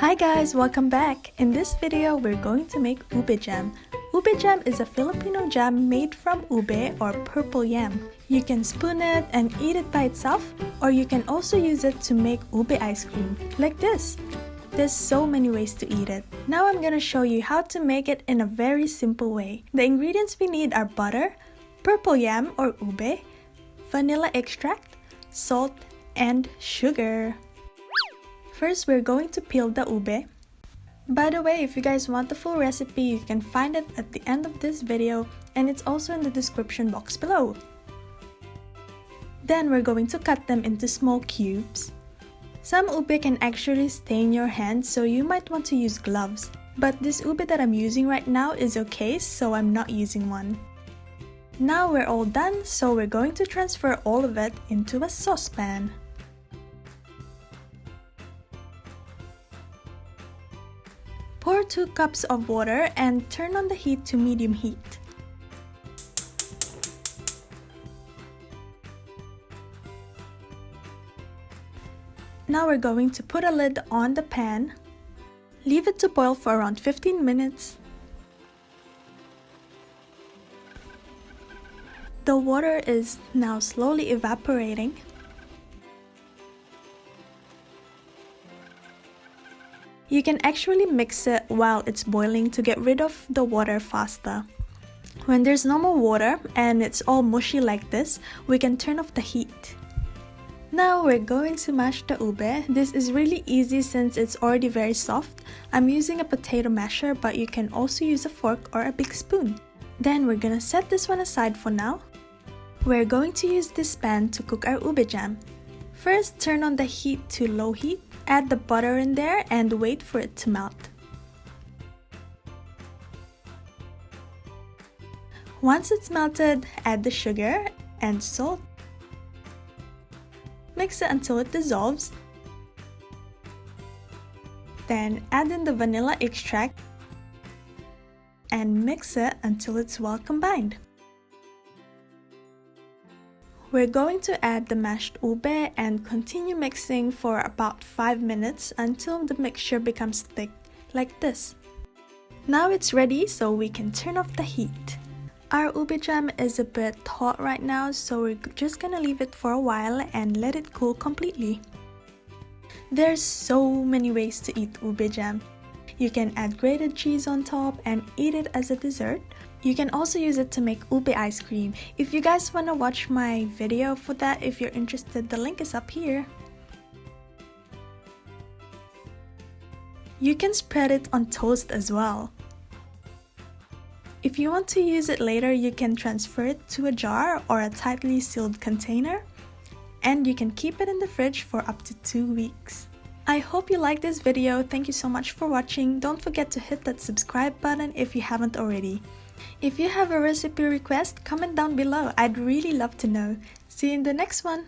Hi guys, welcome back. In this video, we're going to make ube jam. Ube jam is a Filipino jam made from ube or purple yam. You can spoon it and eat it by itself, or you can also use it to make ube ice cream, like this. There's so many ways to eat it. Now I'm gonna show you how to make it in a very simple way. The ingredients we need are butter, purple yam or ube, vanilla extract, salt, and sugar. First, we're going to peel the ube. By the way, if you guys want the full recipe, you can find it at the end of this video, and it's also in the description box below. Then we're going to cut them into small cubes. Some ube can actually stain your hands, so you might want to use gloves. But this ube that I'm using right now is okay, so I'm not using one. Now we're all done, so we're going to transfer all of it into a saucepan. Pour 2 cups of water and turn on the heat to medium heat. Now we're going to put a lid on the pan. Leave it to boil for around 15 minutes. The water is now slowly evaporating. You can actually mix it while it's boiling to get rid of the water faster. When there's no more water and it's all mushy like this, we can turn off the heat. Now we're going to mash the ube. This is really easy since it's already very soft. I'm using a potato masher, but you can also use a fork or a big spoon. Then we're gonna set this one aside for now. We're going to use this pan to cook our ube jam. First, turn on the heat to low heat. Add the butter in there and wait for it to melt. Once it's melted, add the sugar and salt. Mix it until it dissolves. Then add in the vanilla extract and mix it until it's well combined. We're going to add the mashed ube and continue mixing for about 5 minutes until the mixture becomes thick, like this. Now it's ready, so we can turn off the heat. Our ube jam is a bit hot right now, so we're just gonna leave it for a while and let it cool completely. There's so many ways to eat ube jam. You can add grated cheese on top and eat it as a dessert. You can also use it to make ube ice cream. If you guys want to watch my video for that, if you're interested, the link is up here. You can spread it on toast as well. If you want to use it later, you can transfer it to a jar or a tightly sealed container, and you can keep it in the fridge for up to 2 weeks. I hope you liked this video. Thank you so much for watching. Don't forget to hit that subscribe button if you haven't already. If you have a recipe request, comment down below. I'd really love to know. See you in the next one.